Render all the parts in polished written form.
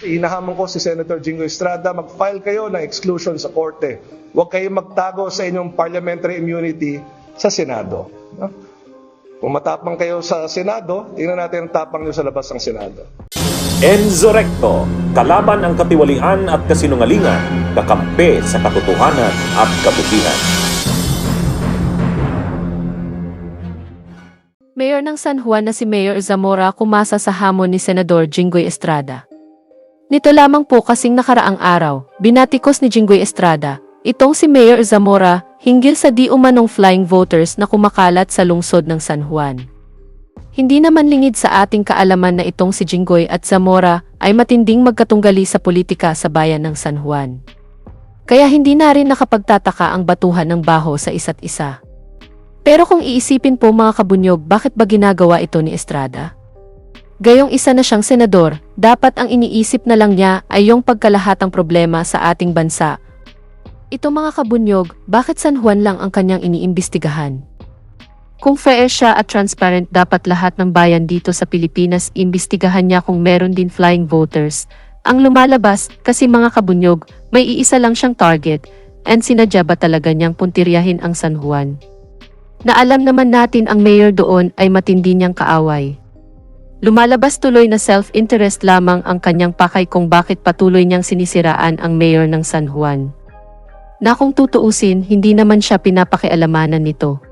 Hinahamon ko si Senator Jingo Estrada, mag-file kayo ng exclusion sa korte. Huwag kayong magtago sa inyong parliamentary immunity sa Senado. No? Kung matapang kayo sa Senado, tingnan natin ang tapang nyo sa labas ng Senado. Enzo Recto, kalaban ang katiwalian at kasinungalingan, kakampi sa katotohanan at kabutihan. Mayor ng San Juan na si Mayor Zamora kumasa sa hamon ni Senador Jinggoy Estrada. Nito lamang po kasing nakaraang araw, binatikos ni Jinggoy Estrada, itong si Mayor Zamora, hinggil sa di umanong flying voters na kumakalat sa lungsod ng San Juan. Hindi naman lingid sa ating kaalaman na itong si Jinggoy at Zamora ay matinding magkatunggali sa politika sa bayan ng San Juan. Kaya hindi na rin nakapagtataka ang batuhan ng baho sa isa't isa. Pero kung iisipin po mga kabunyog, bakit ba ginagawa ito ni Estrada? Gayong isa na siyang senador, dapat ang iniisip na lang niya ay yung pagkalahatang problema sa ating bansa. Ito mga kabunyog, bakit San Juan lang ang kanyang iniimbestigahan? Kung fair siya at transparent, dapat lahat ng bayan dito sa Pilipinas imbestigahan niya kung meron din flying voters. Ang lumalabas, kasi mga kabunyog, may iisa lang siyang target, and sinadya ba talaga niyang puntiryahin ang San Juan? Na alam naman natin ang mayor doon ay matindi niyang kaaway. Lumalabas tuloy na self-interest lamang ang kanyang pakay kung bakit patuloy niyang sinisiraan ang mayor ng San Juan. Na kung tutuusin, hindi naman siya pinapakialamanan nito.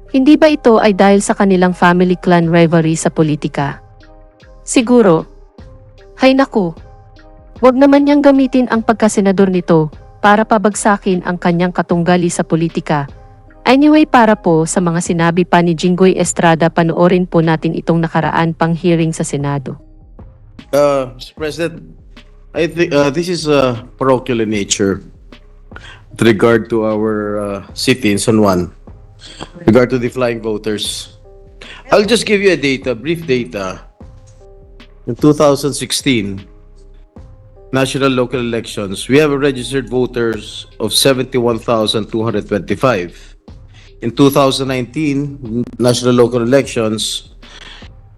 Hindi ba ito ay dahil sa kanilang family clan rivalry sa politika? Siguro. Hay naku. Huwag naman niyang gamitin ang pagkasenador nito para pabagsakin ang kanyang katunggali sa politika. Anyway, para po sa mga sinabi pa ni Jinggoy Estrada, panoorin po natin itong nakaraan pang hearing sa Senado. Mr. President, I think this is parochial in nature with regard to our city in San Juan, regard to the flying voters. I'll just give you a brief data. In 2016, national local elections, we have registered voters of 71,225. In 2019, national local elections,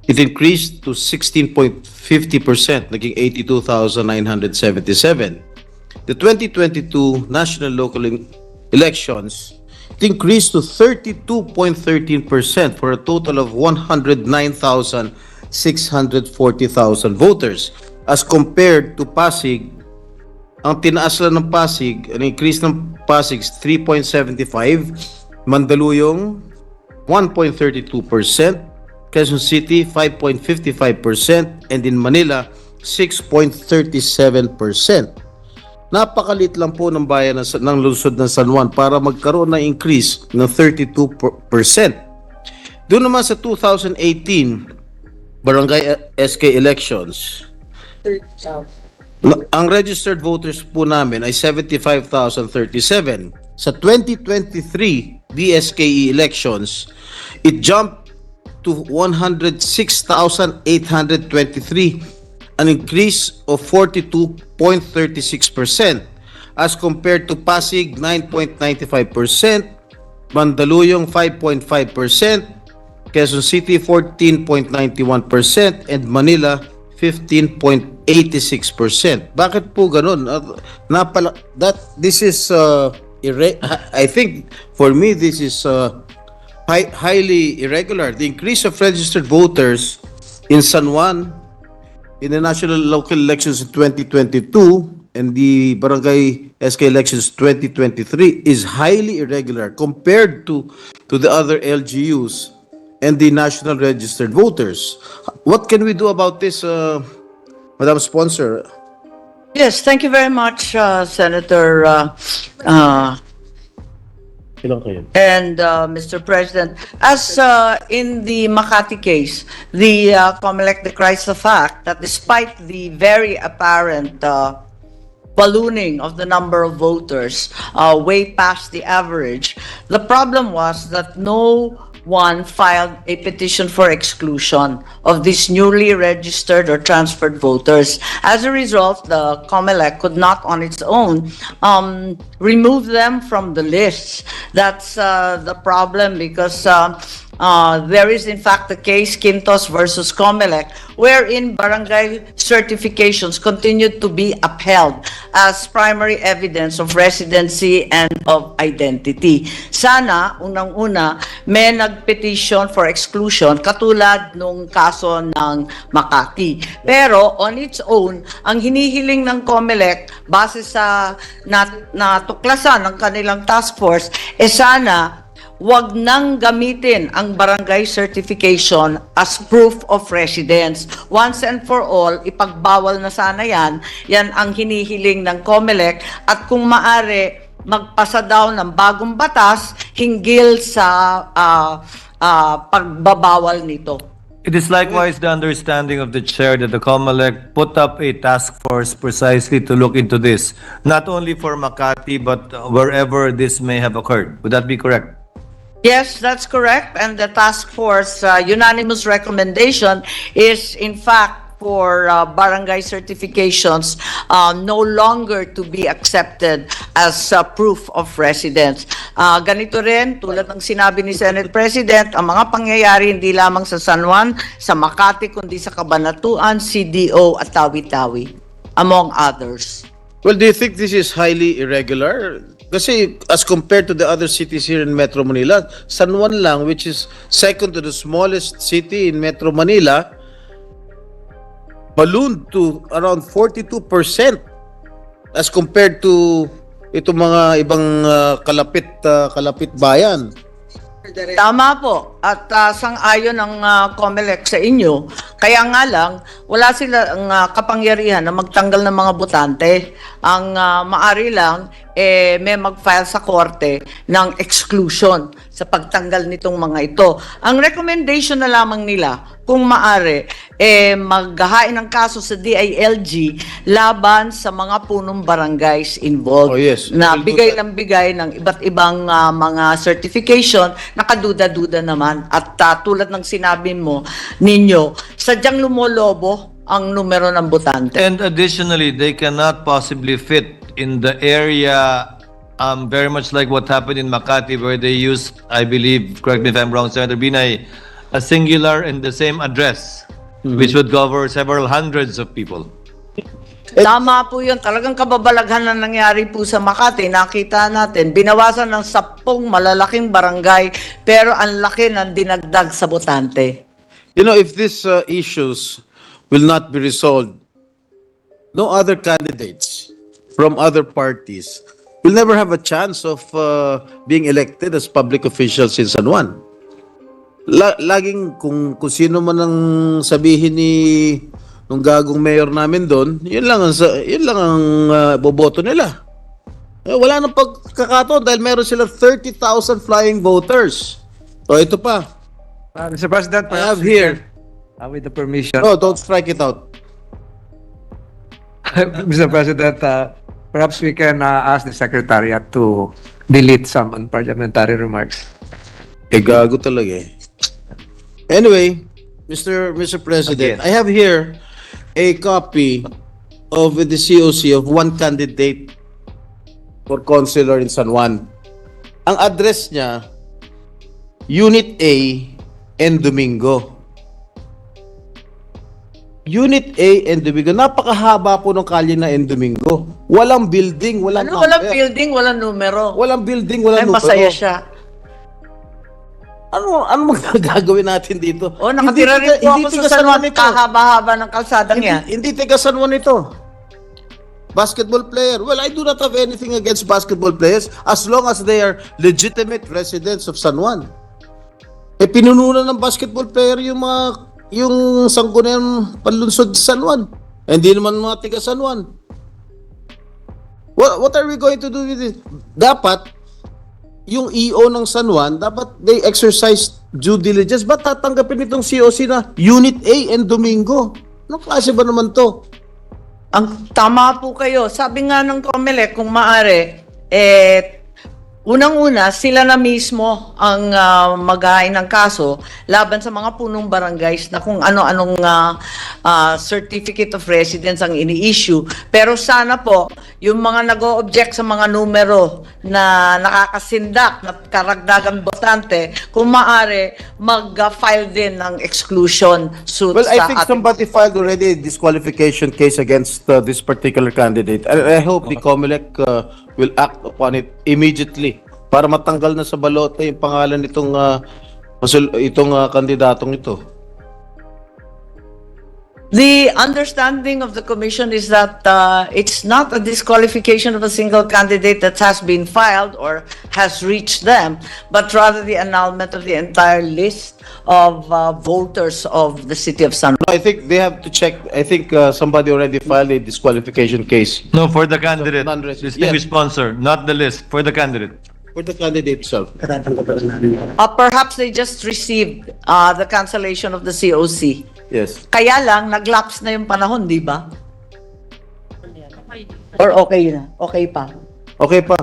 it increased to 16.50%, naging 82,977. The 2022 national local elections, it increased to 32.13% for a total of 109,640,000 voters. As compared to Pasig, ang tinaas lang ng Pasig, ang increase ng Pasig is 3.75%, Mandaluyong 1.32%, Quezon City 5.55%, and in Manila 6.37%. Napakalit lang po ng bayan ng lungsod ng San Juan para magkaroon ng increase ng 32%. Doon naman sa 2018 barangay SK elections, ang registered voters po namin ay 75,037. Sa 2023 BSKE elections, it jumped to 106,823, an increase of 42.36% as compared to Pasig 9.95%, Mandaluyong 5.5%, Quezon City 14.91%, and Manila 15.86%. Bakit po ganun? This is I think for me this is highly irregular. The increase of registered voters in San Juan in the national local elections in 2022 and the barangay SK elections 2023 is highly irregular compared to the other LGUs and the national registered voters. What can we do about this, Madam Sponsor? Yes, thank you very much, Senator and Mr. President. As in the Makati case, the COMELEC decries the fact that despite the very apparent ballooning of the number of voters way past the average, the problem was that no one filed a petition for exclusion of these newly registered or transferred voters. As a result, the COMELEC could not on its own remove them from the list. That's the problem, because there is in fact the case Quintos versus Comelec, wherein barangay certifications continued to be upheld as primary evidence of residency and of identity. Sana, unang-una, may nag-petition for exclusion katulad nung kaso ng Makati. Pero on its own, ang hinihiling ng Comelec base sa natuklasan ng kanilang task force, sana wag nang gamitin ang barangay certification as proof of residence. Once and for all, ipagbawal na sana yan. Yan ang hinihiling ng Comelec at kung maari, magpasa daw ng bagong batas hinggil sa pagbabawal nito. It is likewise the understanding of the chair that the COMELEC put up a task force precisely to look into this, not only for Makati but wherever this may have occurred. Would that be correct? Yes, that's correct. And the task force unanimous recommendation is in fact for barangay certifications no longer to be accepted as proof of residence. Ganito rin, tulad ng sinabi ni Senate President, ang mga pangyayari hindi lamang sa San Juan, sa Makati, kundi sa Cabanatuan, CDO at Tawi-Tawi, among others. Well, do you think this is highly irregular? Kasi as compared to the other cities here in Metro Manila, San Juan lang, which is second to the smallest city in Metro Manila, ballooned to around 42% as compared to itong mga ibang kalapit bayan. Tama po. At sang-ayon ng COMELEC sa inyo, kaya nga lang, wala silang kapangyarihan na magtanggal ng mga botante. Ang maari lang, may mag-file sa korte ng exclusion sa pagtanggal nitong mga ito. Ang recommendation na lamang nila, kung maari, maghahain ng kaso sa DILG laban sa mga punong barangays involved. Oh, yes. Na We'll do bigay that. ng bigay ng iba't ibang mga certification, nakaduda-duda naman. At tulad ng sinabi mo ninyo, sadyang lumolobo ang numero ng botante. And additionally, they cannot possibly fit in the area very much like what happened in Makati where they used, I believe, correct me if I'm wrong, Senator Binay, a singular and the same address, which would cover several hundreds of people. Tama po yun. Talagang kababalaghan na nangyari po sa Makati. Nakita natin, binawasan ng 10 malalaking barangay, pero ang laki ng dinagdag sa botante. You know, if these issues will not be resolved, no other candidates from other parties will never have a chance of being elected as public officials in San Juan. Laging kung sino man ang sabihin ni nung gagong mayor namin doon, yun lang ang boboto nila. Wala nang pagkakataon dahil meron sila 30,000 flying voters. O ito pa. Mr. President, I have perhaps we here. can, with the permission, No, don't strike it out. Mr. President, perhaps we can ask the Secretariat to delete some unparliamentary remarks. Gago talaga eh. Anyway, Mr. President, I have here a copy of the COC of one candidate for councilor in San Juan. Ang address niya, Unit A and Domingo. Unit A and Domingo. Napakahaba po ng kalye na and Domingo. Walang building, walang Walang number. building, walang numero. Walang building, Ay, walang numero. masaya siya. Ano magagawin natin dito? O, nakatira rin po ako sa San Juan. Kahaba-haba ng kalsadang yan. Hindi taga San Juan ito. Basketball player. Well, I do not have anything against basketball players as long as they are legitimate residents of San Juan. Pinununan ng basketball player yung Sangguniang Panlunsod sa San Juan. Hindi naman mga taga San Juan. What are we going to do with it? Dapat yung EO ng San Juan, dapat they exercise due diligence. Ba't tatanggapin itong COC na Unit A and Domingo? Anong klase ba naman to? Ang tama po kayo. Sabi nga ng COMELEC, kung maaari, unang-una, sila na mismo ang maghahain ng kaso laban sa mga punong barangays na kung ano-anong certificate of residence ang ini-issue. Pero sana po, yung mga nag-o-object sa mga numero na nakakasindak na karagdagang botante, kung maaari, mag-file din ng exclusion suit Well, I sa think ating somebody filed already a disqualification case against this particular candidate. I hope the COMELEC will act upon it immediately para matanggal na sa balota yung pangalan nitong kandidatong ito. The understanding of the commission is that it's not a disqualification of a single candidate that has been filed or has reached them, but rather the annulment of the entire list of voters of the city of San Juan. I think they have to check. I think somebody already filed a disqualification case No, for the candidate, non-resident. distinguished sponsor, not the list, for the candidate. for the candidate itself. Perhaps they just received the cancellation of the COC. Yes. Kaya lang, nag-lapse na yung panahon, di ba? Or okay na? Okay pa? Okay pa.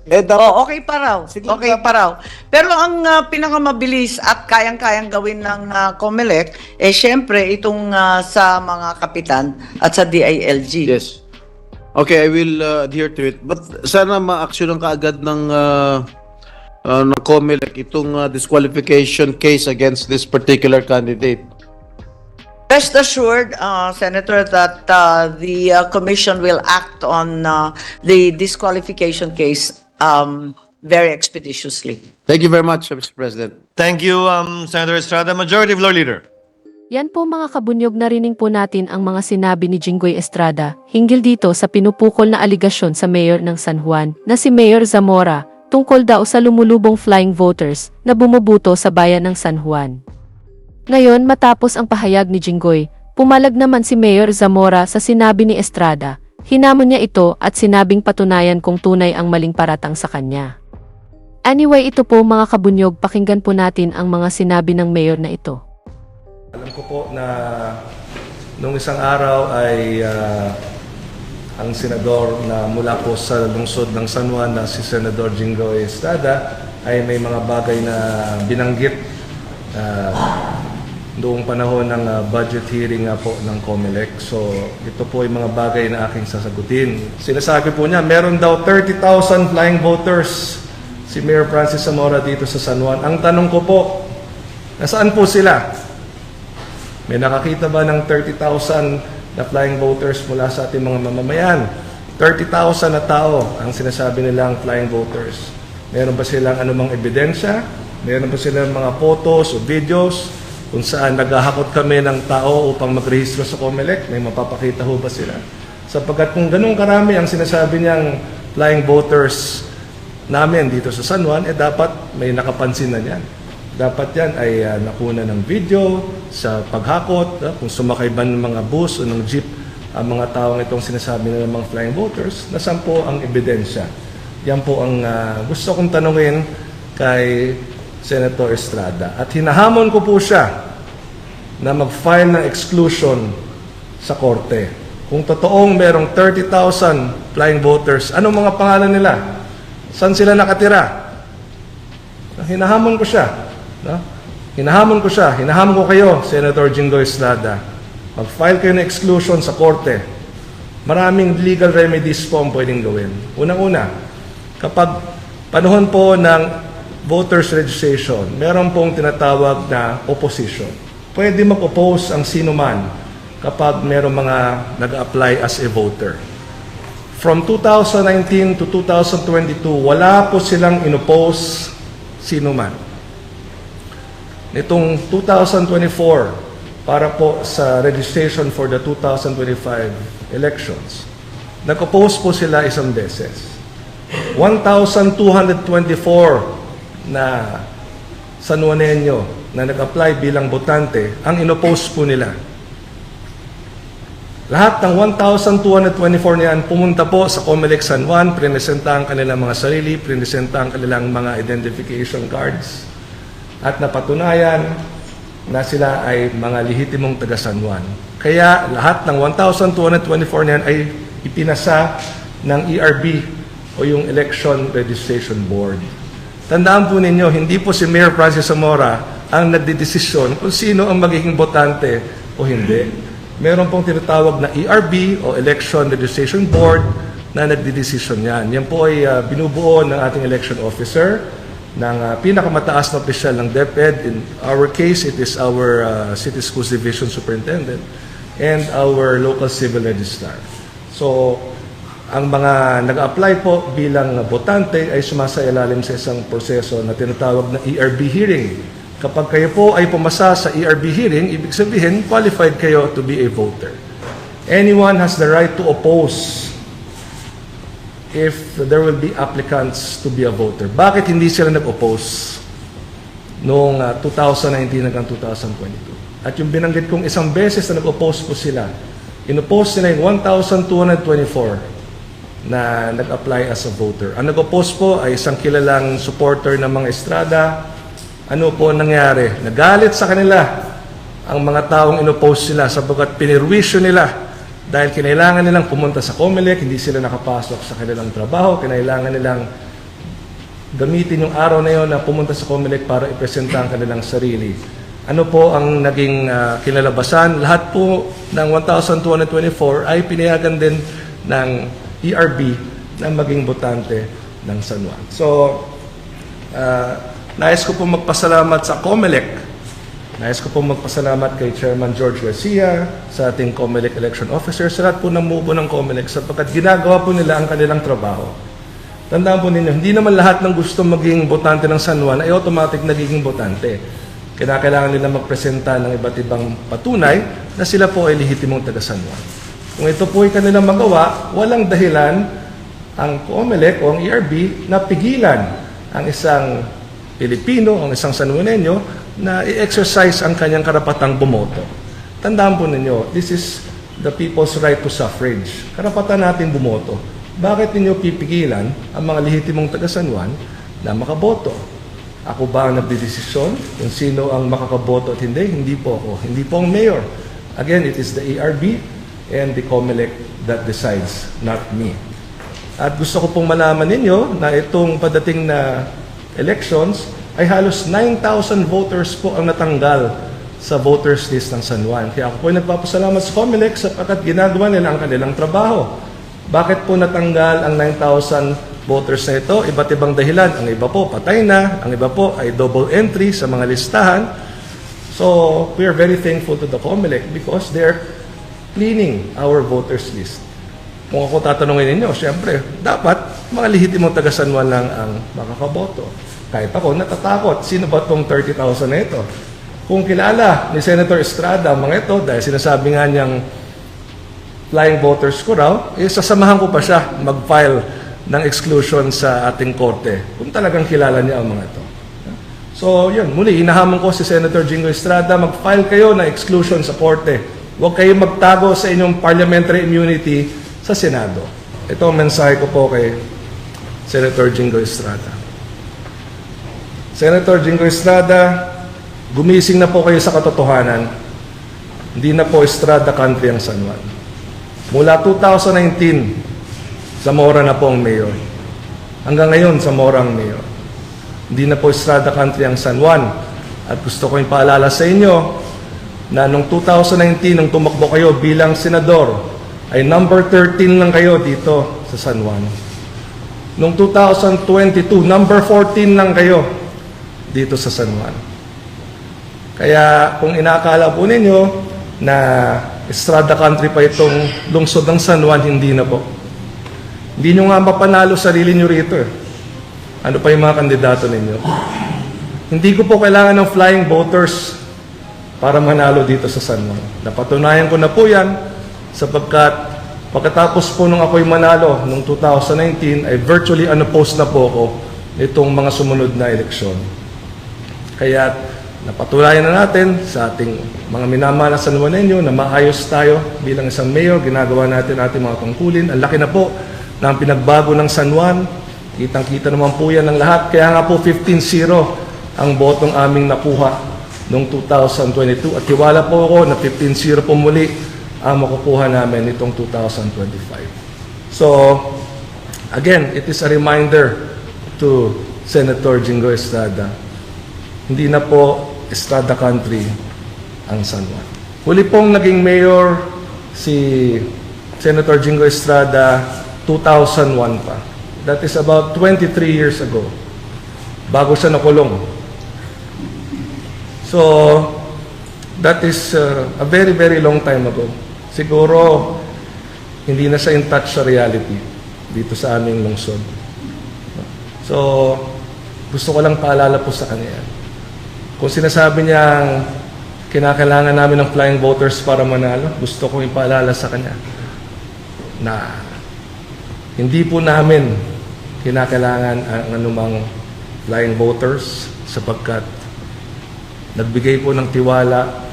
Dapat Oh, okay pa raw. Siguro Okay pa raw. Pero ang pinakamabilis at kayang-kayang gawin ng COMELEC, syempre, itong sa mga kapitan at sa DILG. yes. Okay, I will adhere to it. But sana ma-action kaagad ng COMELEC itong disqualification case against this particular candidate. Rest assured, Senator, that the commission will act on the disqualification case very expeditiously. Thank you very much, Mr. President. Thank you, Senator Estrada. Majority Floor Leader. Yan po mga kabunyog, narinig po natin ang mga sinabi ni Jinggoy Estrada hinggil dito sa pinupukol na aligasyon sa mayor ng San Juan na si Mayor Zamora tungkol daw sa lumulubong flying voters na bumubuto sa bayan ng San Juan. Ngayon, matapos ang pahayag ni Jinggoy, pumalag naman si Mayor Zamora sa sinabi ni Estrada. Hinamon niya ito at sinabing patunayan kung tunay ang maling paratang sa kanya. Anyway, ito po mga kabunyog, pakinggan po natin ang mga sinabi ng mayor na ito. Alam ko po na nung isang araw ay ang senador na mula po sa lungsod ng San Juan na si Senador Jinggoy Estrada ay may mga bagay na binanggit noong panahon ng budget hearing nga po ng COMELEC. So ito po ay mga bagay na aking sasagutin. Sinasabi po niya, meron daw 30,000 flying voters si Mayor Francis Zamora dito sa San Juan. Ang tanong ko po, nasaan po sila? May nakakita ba ng 30,000 na flying voters mula sa ating mga mamamayan? 30,000 na tao ang sinasabi nilang flying voters. Meron ba silang anumang ebidensya? Meron ba silang mga photos o videos kung saan naghahakot kami ng tao upang magrehistro sa COMELEC? May mapapakita ho ba sila? Sapagkat kung ganun karami ang sinasabi niyang flying voters namin dito sa San Juan, dapat may nakapansin na niyan. Dapat yan ay nakuna ng video sa paghakot, kung sumakay ba ng mga bus o ng jeep ang mga taong itong sinasabi nila mga flying voters, nasan po ang ebidensya? Yan po ang gusto kong tanungin kay Senator Estrada. At hinahamon ko po siya na mag-file ng exclusion sa korte. Kung totoong merong 30,000 flying voters, anong mga pangalan nila? Saan sila nakatira? Hinahamon ko siya. No? Hinahamon ko siya. Hinahamon ko kayo, Senator Jinggoy Estrada. Mag-file kayo ng exclusion sa korte. Maraming legal remedies po ang pwedeng gawin. Unang-una, kapag panahon po ng voters registration, meron pong tinatawag na opposition. Pwede mag-oppose ang sino man kapag meron mga nag-apply as a voter. From 2019 to 2022, wala po silang inoppose sino man. Nitong 2024, para po sa registration for the 2025 elections, nag-oppose po sila isang beses. 1,224 na San Juanenyo na nag-apply bilang botante, ang inoppose po nila. Lahat ng 1,224 niyan pumunta po sa COMELEC San Juan, prinesenta ang kanilang mga sarili, prinesenta ang kanilang mga identification cards, at napatunayan na sila ay mga lehitimong taga San Juan. Kaya lahat ng 1,224 niyan ay ipinasa ng ERB o yung Election Registration Board. Tandaan po ninyo, hindi po si Mayor Francis Zamora ang nagdidesisyon kung sino ang magiging botante o hindi. Meron pong tinatawag na ERB o Election Registration Board na nagdidesisyon yan. Yan po ay binubuo ng ating election officer, ng pinakamataas na opisyal ng DepEd. In our case, it is our City Schools Division Superintendent and our local civil registrar. So, ang mga nag-apply po bilang botante ay sumasailalim sa isang proseso na tinatawag na ERB hearing. Kapag kayo po ay pumasa sa ERB hearing, ibig sabihin, qualified kayo to be a voter. Anyone has the right to oppose if there will be applicants to be a voter. Bakit hindi sila nag-oppose noong 2019 hanggang 2022? At yung binanggit kong isang beses na nag-oppose po sila, in-oppose nila yung 1,224 na nag-apply as a voter. Ang nag-oppose po ay isang kilalang supporter ng mga Estrada. Ano po nangyari? Nagalit sa kanila ang mga taong in-oppose sila sapagkat pinirwisyo nila dahil kinailangan nilang pumunta sa COMELEC, hindi sila nakapasok sa kanilang trabaho, kinailangan nilang gamitin yung araw na yon na pumunta sa COMELEC para ipresenta ang kanilang sarili. Ano po ang naging kinalabasan? Lahat po ng 1,224 ay pinayagan din ng ERB na maging botante ng San Juan. So, nais ko po magpasalamat sa COMELEC. Nais ko po magpasalamat kay Chairman George Garcia, sa ating COMELEC election officer, sa lahat po ng mubo ng COMELEC sapagkat ginagawa po nila ang kanilang trabaho. Tandaan po ninyo, hindi naman lahat ng gusto maging botante ng San Juan ay automatic nagiging botante. Kailangan nila magpresenta ng iba't ibang patunay na sila po ay lehitimong taga San Juan. Kung ito po ay kanilang magawa, walang dahilan ang COMELEC o ang ERB na pigilan ang isang Pilipino, ang isang San Juanenyo na i-exercise ang kanyang karapatang bumoto. Tandaan po ninyo, this is the people's right to suffrage. Karapatan natin bumoto. Bakit ninyo pipigilan ang mga lehitimong taga San Juan na makaboto? Ako ba ang nagdidesisyon kung sino ang makakaboto at hindi? Hindi po ako. Hindi po ang mayor. Again, it is the ERB and the COMELEC that decides, not me. At gusto ko pong malaman ninyo na itong padating na elections ay halos 9,000 voters po ang natanggal sa voters list ng San Juan. Kaya ako po ay nagpapasalamat sa COMELEC sapagkat ginagawa nila ang kanilang trabaho. Bakit po natanggal ang 9,000 voters na ito? Iba't ibang dahilan. Ang iba po patay na, ang iba po ay double entry sa mga listahan. So, we are very thankful to the COMELEC because they're cleaning our voters list. Kung ako tatanungin ninyo, siyempre, dapat mga lehitimong taga San Juan lang ang makakaboto. Kahit ako, natatakot. Sino ba itong 30,000 na ito? Kung kilala ni Senator Estrada ang mga ito, dahil sinasabi nga niyang flying voters ko raw, sasamahan ko pa siya mag-file ng exclusion sa ating korte kung talagang kilala niya ang mga ito. So, yun. Muli, hinahamon ko si Senator Jingo Estrada, mag-file kayo ng exclusion sa korte. Huwag kayong magtago sa inyong parliamentary immunity sa Senado. Ito ang mensahe ko po kay Senator Jingo Estrada. Senator Jingo Estrada, gumising na po kayo sa katotohanan. Hindi na po Estrada country ang San Juan. Mula 2019, Zamora na po ang mayor. Hanggang ngayon, Zamora ang mayor. Hindi na po Estrada country ang San Juan. At gusto ko yung paalala sa inyo na noong 2019, nung tumakbo kayo bilang senador, ay number 13 lang kayo dito sa San Juan. Noong 2022, number 14 lang kayo dito sa San Juan. Kaya kung inakala po ninyo na Estrada country pa itong lungsod ng San Juan, hindi na po. Hindi nyo nga mapanalo sarili nyo rito. Ano pa yung mga kandidato ninyo? Hindi ko po kailangan ng flying voters para manalo dito sa San Juan. Napatunayan ko na po yan sapagkat pagkatapos po nung ako'y manalo noong 2019 ay virtually unopposed na po ako itong mga sumunod na eleksyon. Kaya napatunayan na natin sa ating mga minamahal na San Juanenyo na maayos tayo bilang isang mayor, ginagawa natin ating mga tungkulin. Ang laki na po ng pinagbago ng San Juan. Kitang-kita naman po yan ng lahat. Kaya nga po 15-0 ang botong aming nakuha noong 2022 at tiwala po ako na 15-0 po muli ang makukuha namin nitong 2025. So, again, it is a reminder to Senator Jingo Estrada. Hindi na po Estrada country ang San Juan. Huli pong naging mayor si Senator Jingo Estrada 2001 pa. That is about 23 years ago. Bago siya nakulong. So, that is a very, very long time ago. Siguro, hindi na siya in touch sa reality dito sa aming lungsod. So, gusto ko lang paalala po sa kanya. Kung sinasabi niyang kinakailangan namin ng flying voters para manalo, gusto kong ipaalala sa kanya na hindi po namin kinakailangan ang anumang flying voters sapagkat nagbigay po ng tiwala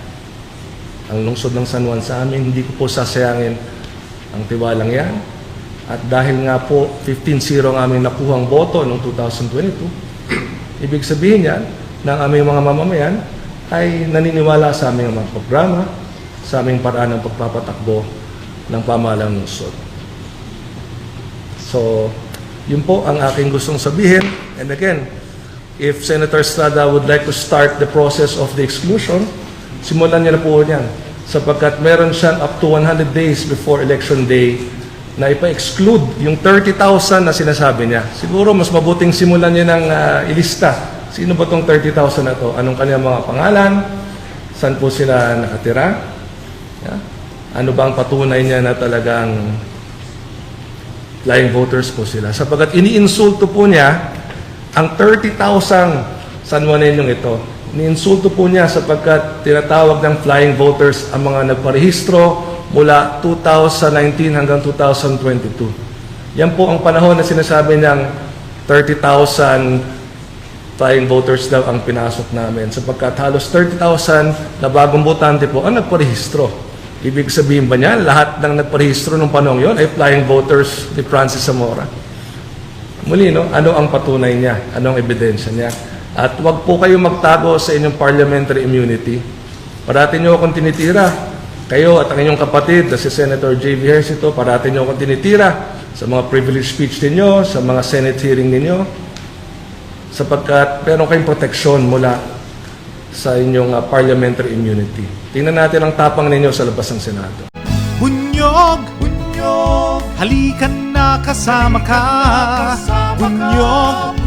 ang lungsod ng San Juan sa amin. Hindi ko po sasayangin ang tiwalang yan. At dahil nga po 15-0 ang aming nakuhang boto noong 2022, ibig sabihin yan ng aming mga mamamayan ay naniniwala sa aming mga programa, sa aming paraan ng pagpapatakbo ng pamahalang lungsod. So, yun po ang aking gustong sabihin. And again, if Senator Estrada would like to start the process of the exclusion, simulan niya na po yan. Sapagkat meron siyang up to 100 days before election day na ipa-exclude yung 30,000 na sinasabi niya. Siguro mas mabuting simulan niya ng ilista. Sino ba tong 30,000 na to? Anong kanyang mga pangalan? Saan po sila nakatira? Yeah? Ano ba ang patunay niya na talagang flying voters po sila? Sapagkat iniinsulto po niya ang 30,000 San Juanenyong ito. Iniinsulto po niya sapagkat tinatawag ng flying voters ang mga nagparehistro mula 2019 hanggang 2022. Yan po ang panahon na sinasabi niyang 30,000 flying voters daw ang pinasok namin sapagkat halos 30,000 na bagong botante po ang nagparehistro. Ibig sabihin ba niya lahat ng nagparehistro nung panahon yon ay flying voters ni Francis Zamora? Muli, no? Ano ang patunay niya? Ano ang ebidensya niya? At huwag po kayo magtago sa inyong parliamentary immunity. Parati niyo akong tinitira. Kayo at ang inyong kapatid na si Senator J.V. Ejercito, parati niyo akong tinitira sa mga privilege speech ninyo, sa mga Senate hearing ninyo, sapagkat meron kayong proteksyon mula sa inyong parliamentary immunity. Tingnan natin ang tapang ninyo sa labas ng Senado. Bunyog, bunyog, halikan na kasama ka. Bunyog,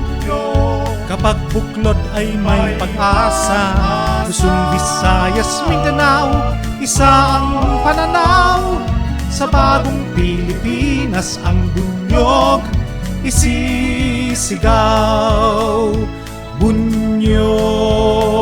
kapag buklod ay may pag-asa. Luzon, Visayas, Mindanao, isa ang pananaw. Sa bagong Pilipinas ang bunyog isisigaw. Bunyog.